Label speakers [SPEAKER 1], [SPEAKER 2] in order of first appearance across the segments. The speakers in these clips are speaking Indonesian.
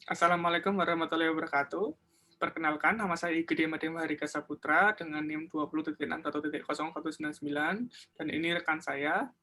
[SPEAKER 1] Assalamualaikum warahmatullahi wabarakatuh. Perkenalkan, nama saya Igede Made Mahardika Saputra dengan NIM 20.61.099 dan ini rekan saya.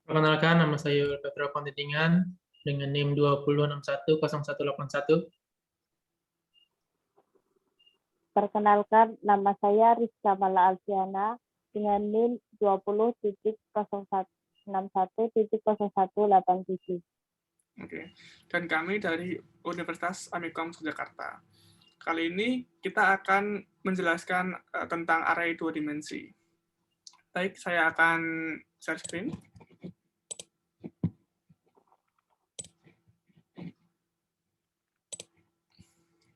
[SPEAKER 2] Perkenalkan, nama saya Yul Petro Kontitingan dengan NIM 20610181.
[SPEAKER 3] Perkenalkan, nama saya Rizka Mala Alfiana dengan NIM 20.0161.0187.
[SPEAKER 1] Oke. Dan kami dari Universitas Amikom Yogyakarta. Kali ini kita akan menjelaskan tentang array 2 dimensi. Baik, saya akan share screen.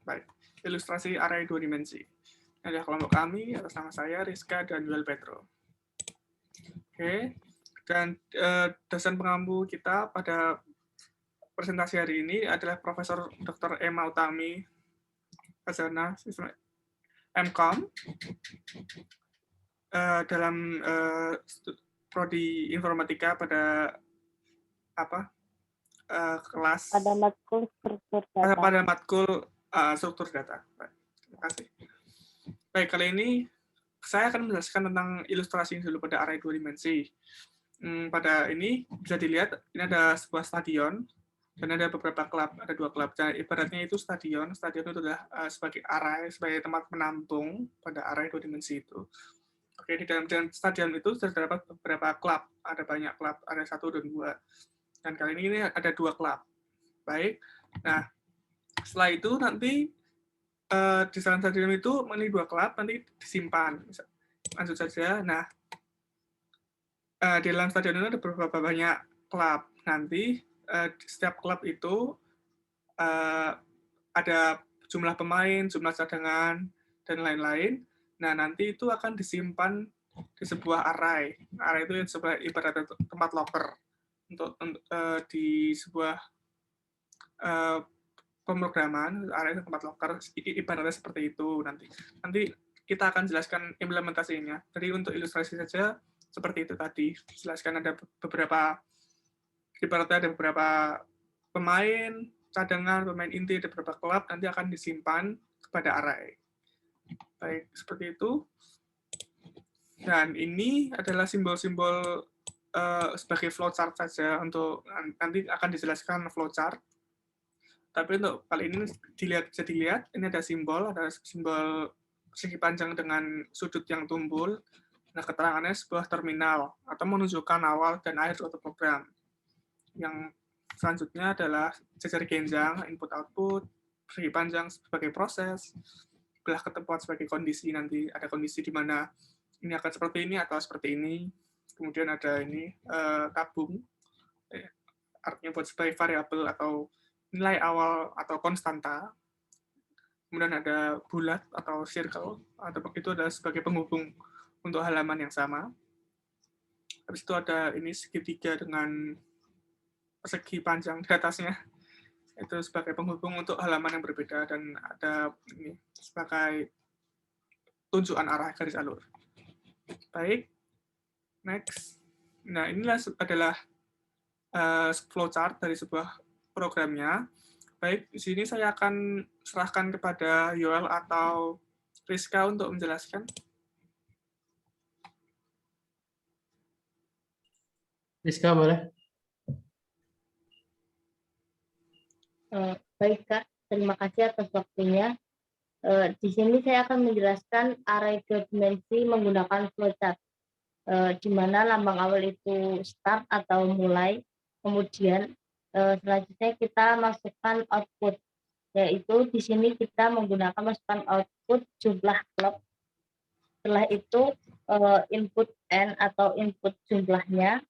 [SPEAKER 1] Baik, ilustrasi array 2 dimensi. Ini adalah kelompok kami, atas nama saya Rizka dan Yuel Petro. Oke, dan dosen pengampu kita pada presentasi hari ini adalah Profesor Dr. Emma Utami Azana, MCOM, dalam prodi informatika pada kelas
[SPEAKER 3] pada matkul struktur data.
[SPEAKER 1] Pada matkul struktur data. Terima kasih. Baik, kali ini saya akan menjelaskan tentang ilustrasi dulu pada array 2 dimensi. Pada ini bisa dilihat, ini ada sebuah stadion, dan ada beberapa klub, ada 2 klub. Dan ibaratnya itu stadion itu adalah sebagai array, sebagai tempat menampung pada array 2 dimensi itu. Oke, di dalam stadion itu terdapat beberapa klub, ada banyak klub, ada 1 dan 2. Dan kali ini ada 2 klub. Baik, nah setelah itu nanti di dalam stadion itu ini 2 klub nanti disimpan. Lanjut saja. Nah, di dalam stadion itu ada beberapa banyak klub. Nanti setiap klub itu ada jumlah pemain, jumlah cadangan, dan lain-lain. Nah, nanti itu akan disimpan di sebuah array. Array itu ibaratnya tempat locker untuk di sebuah pemrograman, array tempat locker, ibaratnya seperti itu nanti. Nanti kita akan jelaskan implementasinya. Jadi untuk ilustrasi saja seperti itu tadi. Jelaskan ada beberapa, ibaratnya ada beberapa pemain cadangan, pemain inti, ada beberapa klub, nanti akan disimpan kepada array. Baik, seperti itu. Dan ini adalah simbol-simbol sebagai flowchart saja, untuk nanti akan dijelaskan flowchart. Tapi untuk kali ini bisa dilihat, ini ada simbol segi panjang dengan sudut yang tumpul. Nah, keterangannya sebuah terminal atau menunjukkan awal dan akhir suatu program. Yang selanjutnya adalah jejer genjang, input-output, segi panjang sebagai proses, belah ketemuan sebagai kondisi, nanti ada kondisi di mana ini akan seperti ini atau seperti ini. Kemudian ada ini tabung, artinya buat sebagai variabel atau nilai awal atau konstanta. Kemudian ada bulat atau circle, atau itu adalah sebagai penghubung untuk halaman yang sama. Habis itu ada ini segitiga dengan persegi panjang di atasnya. Itu sebagai penghubung untuk halaman yang berbeda, dan ada ini sebagai tunjukan arah garis alur. Baik, next. Nah, inilah adalah flowchart dari sebuah programnya. Baik, di sini saya akan serahkan kepada Yoel atau Rizka untuk menjelaskan.
[SPEAKER 2] Rizka, boleh?
[SPEAKER 3] Baik, Kak. Terima kasih atas waktunya. Di sini saya akan menjelaskan array 2 dimensi menggunakan flowchart, di mana lambang awal itu start atau mulai, kemudian selanjutnya kita masukkan output, yaitu di sini kita menggunakan masukkan output jumlah klub. Setelah itu input n atau input jumlahnya.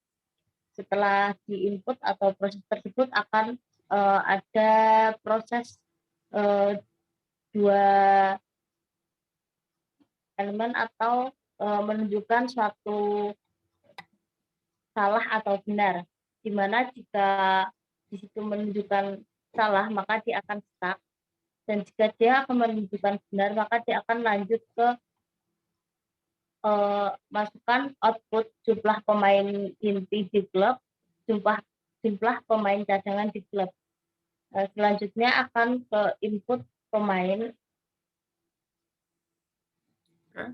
[SPEAKER 3] Setelah di input atau proses tersebut akan ada proses dua elemen atau menunjukkan suatu salah atau benar, di mana jika di situ menunjukkan salah maka dia akan stuck, dan jika dia akan menunjukkan benar maka dia akan lanjut ke masukkan output jumlah pemain inti di klub, jumlah pemain cadangan di klub. Selanjutnya akan ke input pemain.
[SPEAKER 1] Oke.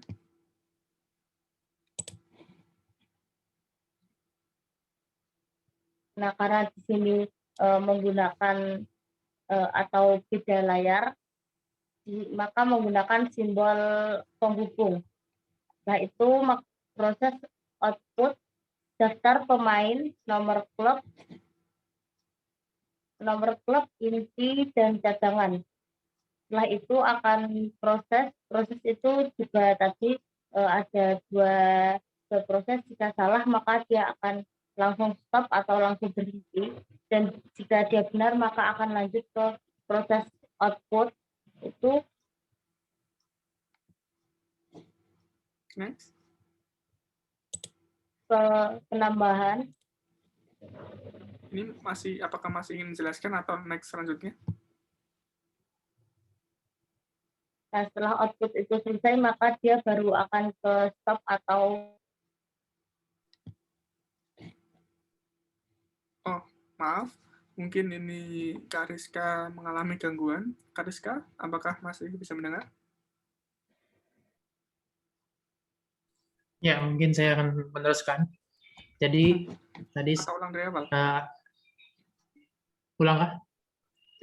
[SPEAKER 3] Nah, karena di sini menggunakan atau beda layar, maka menggunakan simbol penghubung. Nah, itu proses output daftar pemain, nomor klub, inti, dan cadangan. Setelah itu akan proses itu juga tadi ada dua proses. Jika salah maka dia akan langsung stop atau langsung berhenti, dan jika dia benar maka akan lanjut ke proses output itu
[SPEAKER 1] Next.
[SPEAKER 3] ke penambahan.
[SPEAKER 1] Ini apakah masih ingin menjelaskan atau next selanjutnya?
[SPEAKER 3] Nah, setelah output itu selesai maka dia baru akan ke stop atau
[SPEAKER 1] Maaf, mungkin ini Kak Rizka mengalami gangguan. Kak Rizka, apakah masih bisa mendengar?
[SPEAKER 2] Ya, mungkin saya akan meneruskan. Jadi, tadi
[SPEAKER 1] Atau ulang dari awal?
[SPEAKER 2] ulang kah?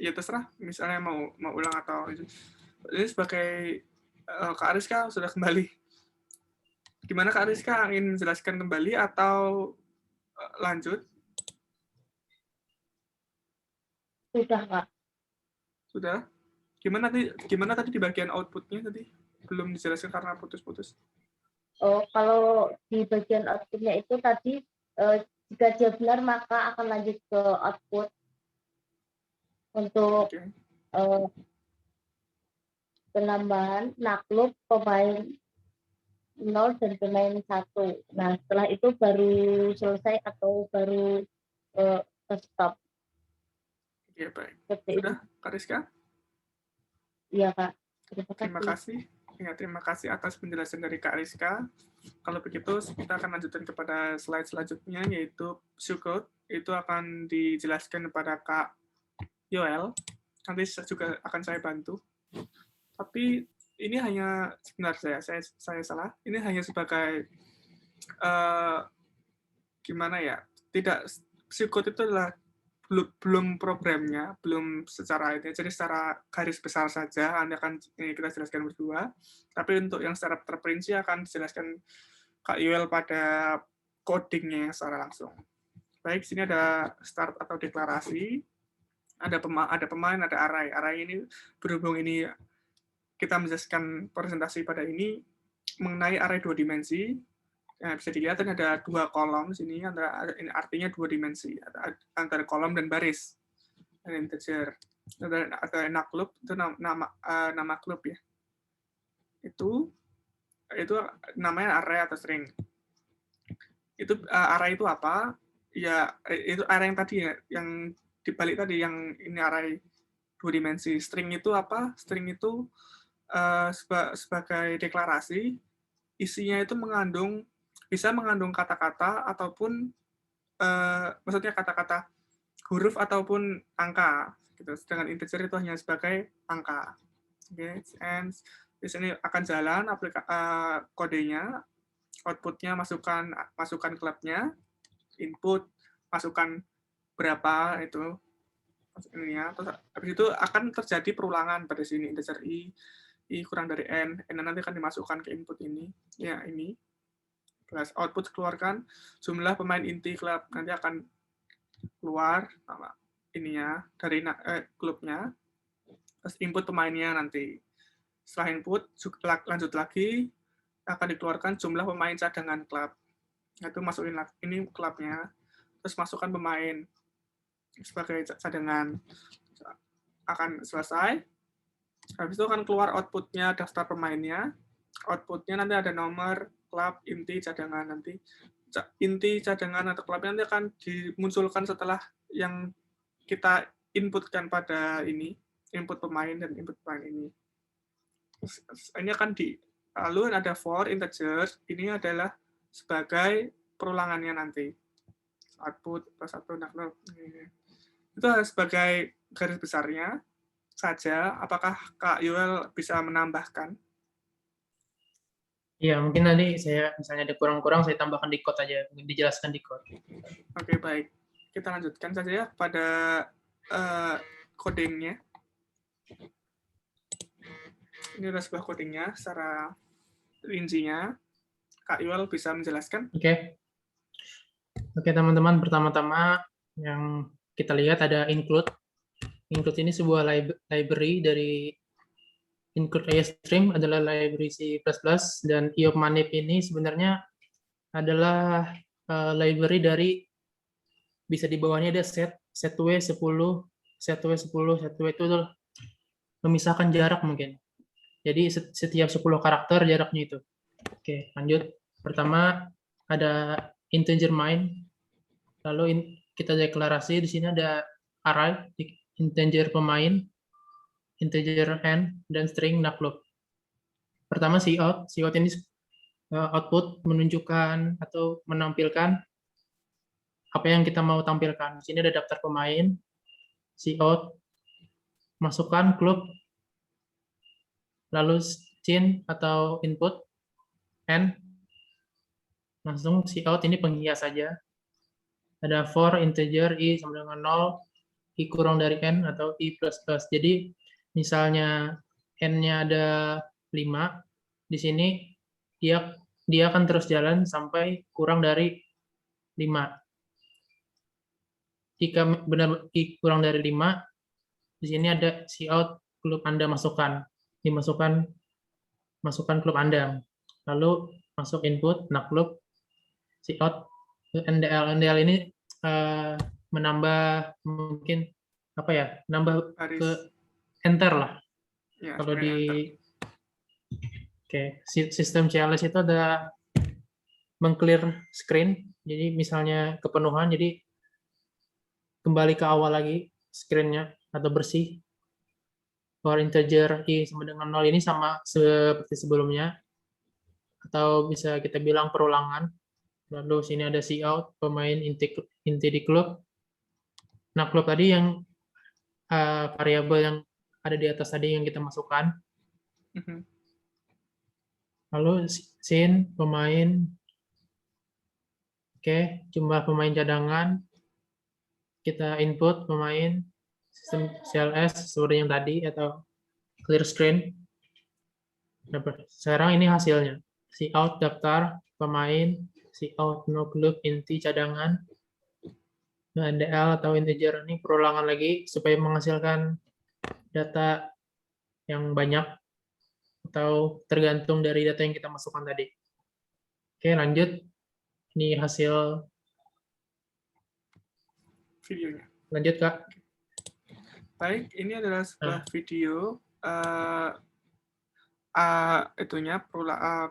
[SPEAKER 1] Ya terserah, misalnya mau ulang atau itu. Ini sebagai Kak Rizka sudah kembali. Gimana Kak Rizka, ingin menjelaskan kembali atau lanjut?
[SPEAKER 3] sudah, Kak.
[SPEAKER 1] Sudah? Gimana tadi di bagian outputnya tadi? Belum dijelaskan karena putus-putus.
[SPEAKER 3] Kalau di bagian outputnya itu tadi jika dia benar maka akan lanjut ke output untuk
[SPEAKER 1] Oke.
[SPEAKER 3] penambahan naklub pemain 0 dan pemain 1. Nah, setelah itu baru selesai atau baru ke stop.
[SPEAKER 1] Oke, baik.
[SPEAKER 3] Seperti itu.
[SPEAKER 1] Sudah, Kak Rizka?
[SPEAKER 3] Iya, Kak.
[SPEAKER 1] Terima kasih. Ya, terima kasih atas penjelasan dari Kak Rizka. Kalau begitu, kita akan lanjutkan kepada slide selanjutnya, yaitu pseudocode. Itu akan dijelaskan kepada Kak Yoel. Nanti juga akan saya bantu. Tapi ini hanya, sebentar saya salah. Ini hanya sebagai, gimana ya, tidak, pseudocode itu adalah belum programnya, belum secara ini, jadi secara garis besar saja ini kita jelaskan berdua. Tapi untuk yang secara terperinci akan dijelaskan Kak Yuel pada codingnya secara langsung. Baik, sini ada start atau deklarasi, ada pemain, ada array. Array ini berhubung ini kita menjelaskan presentasi pada ini mengenai array 2 dimensi. Nah, bisa dilihat ada 2 kolom sini, ini artinya 2 dimensi, antara kolom dan baris, dan integer. Ada naklub, itu nama klub ya. Itu namanya array atau string. Itu array itu apa? Ya, itu array yang tadi ya, yang dibalik tadi, yang ini array 2 dimensi. String itu apa? String itu sebagai deklarasi, isinya itu bisa mengandung kata-kata ataupun maksudnya kata-kata huruf ataupun angka gitu. Sedangkan integer itu hanya sebagai angka. Oke, and di sini akan jalan kodenya, outputnya masukkan klubnya, input masukkan berapa itu ininya. Terus habis itu akan terjadi perulangan pada sini, integer i kurang dari n nanti akan dimasukkan ke input ini. Ya, ini. Plus output keluarkan jumlah pemain inti klub, nanti akan keluar nama ininya dari klubnya, terus input pemainnya nanti. Setelah input lanjut lagi akan dikeluarkan jumlah pemain cadangan klub. Itu masukin ini klubnya, terus masukkan pemain sebagai cadangan. Akan selesai. Habis itu akan keluar outputnya daftar pemainnya. Outputnya nanti ada nomor, klub, inti, cadangan. Nanti inti, cadangan, atau klubnya nanti akan dimunculkan setelah yang kita inputkan pada ini, input pemain dan input pemain ini. Ini akan lalu ada for integer, ini adalah sebagai perulangannya nanti. Output plus 1 naklub. Itu sebagai garis besarnya saja. Apakah Kak Yoel bisa menambahkan?
[SPEAKER 2] Iya, mungkin nanti saya misalnya ada kurang-kurang, saya tambahkan di code aja, mungkin dijelaskan di code.
[SPEAKER 1] Oke, baik. Kita lanjutkan saja ya pada codingnya. Ini adalah sebuah codingnya secara rincinya. Kak Yoel bisa menjelaskan?
[SPEAKER 2] Oke, teman-teman, pertama-tama yang kita lihat ada include. Include ini sebuah library dari include AStream adalah library C++, dan iopmanip ini sebenarnya adalah library dari, bisa di bawahnya ada setw10, setw10, setw itu adalah memisahkan jarak mungkin. Jadi setiap 10 karakter jaraknya itu. Oke, lanjut. Pertama ada integer main, lalu kita deklarasi di sini ada array, integer pemain, integer n, dan string naklub. Pertama cout ini output menunjukkan atau menampilkan apa yang kita mau tampilkan. Di sini ada daftar pemain, cout, masukkan klub, lalu scene atau input, n, langsung cout ini penghias saja. Ada for integer i sama dengan 0, i kurang dari n atau i plus plus. Jadi misalnya n-nya ada 5, di sini dia akan terus jalan sampai kurang dari 5. Jika benar kurang dari 5, di sini ada cout klub Anda masukkan. Masukkan klub Anda. Lalu masuk input, naklub, cout, NDL. NDL ini menambah mungkin apa ya? Nambah
[SPEAKER 1] Baris.
[SPEAKER 2] ke enter lah.
[SPEAKER 1] Ya,
[SPEAKER 2] Kalau di
[SPEAKER 1] enter.
[SPEAKER 2] Sistem CLS itu ada meng-clear screen. Jadi misalnya kepenuhan, jadi kembali ke awal lagi screen-nya atau bersih. For integer i sama dengan 0 ini sama seperti sebelumnya, atau bisa kita bilang perulangan. Lalu sini ada cout, pemain inti di klub. Nah, klub tadi yang variabel yang ada di atas tadi yang kita masukkan. Lalu scene, pemain, jumlah pemain cadangan, kita input pemain, sistem CLS seperti yang tadi, atau clear screen. Sekarang ini hasilnya. Cout daftar, pemain, cout no club, inti cadangan, NDL atau integer ini perulangan lagi supaya menghasilkan data yang banyak atau tergantung dari data yang kita masukkan tadi. Oke, lanjut. Ini hasil
[SPEAKER 1] videonya.
[SPEAKER 2] Lanjut, Kak.
[SPEAKER 1] Baik, ini adalah sebuah video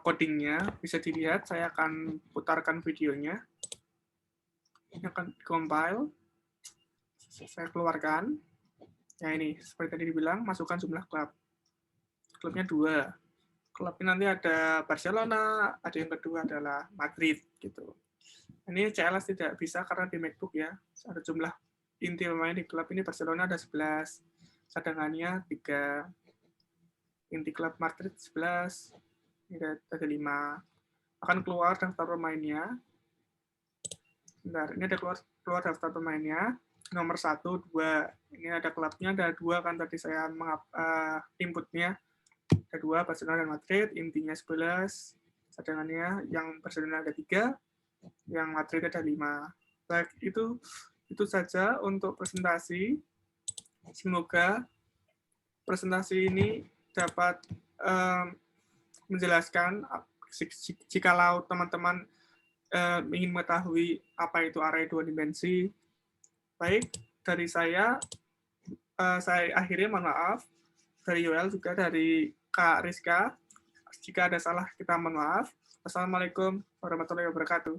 [SPEAKER 1] codingnya. Bisa dilihat, saya akan putarkan videonya. Ini akan compile. Saya keluarkan. Ya ini, seperti tadi dibilang, masukkan jumlah klub. Klubnya 2. Klubnya nanti ada Barcelona, ada yang kedua adalah Madrid gitu. Ini CLS tidak bisa karena di MacBook ya. Ada jumlah inti pemain di klub ini Barcelona ada 11. Cadangannya 3. Inti klub Madrid 11. Ini ada 5. Akan keluar daftar pemainnya. Bentar, ini ada keluar daftar pemainnya. Nomor 1, 2. Ini ada klubnya, ada 2 kan tadi saya inputnya. Ada 2, Barcelona dan Madrid, intinya 11. Cadangannya yang Barcelona ada 3, yang Madrid ada 5. Baik, itu saja untuk presentasi. Semoga presentasi ini dapat menjelaskan jikalau teman-teman ingin mengetahui apa itu array 2 dimensi. Baik, dari saya akhirnya mohon maaf. Dari Yoel juga dari Kak Rizka. Jika ada salah kita mohon maaf. Wassalamualaikum warahmatullahi wabarakatuh.